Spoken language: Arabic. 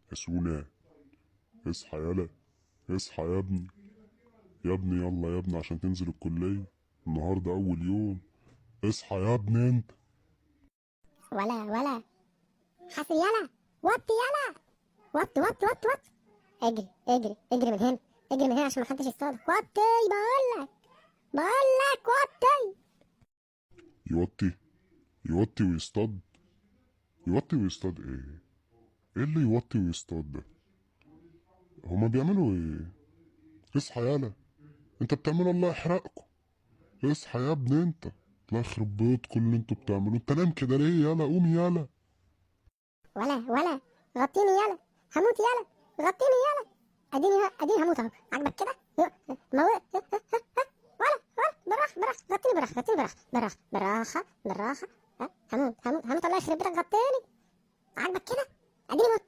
ياسونا، اصحى يالا، اصحى يا ابني، يا ابني يلا يا ابني عشان تنزل الكلية، النهاردة أول يوم. اصحى يا ابني انت. ولا حاسب يلا، وطي يلا، وطي. اجري من هنا، اجري من هنا عشان محدش يصطادك. وطي، بقولك وطي. يوطي، يوطي ويصطاد، يوطي ويصطاد ايه؟ ايه اللي يوطي ويصطاد ده؟ هما بيعملوا ايه؟ اصحى يالا، انت بتعملوا الله يحرقكم. اصحى يا ابني انت، الله يخرب بيتكم اللي انتوا بتعملوه. انت نايم كده ليه؟ يالا قوم يالا. ولا غطيني يلا، هموت يلا، غطيني يلا. اديني هموت اهو، عاجبك كده؟ موت. ولا بالراحه، غطيني بالراحه. ها، هموت الله يخرب بيتك، غطيني. عاجبك كده؟ اديني موت.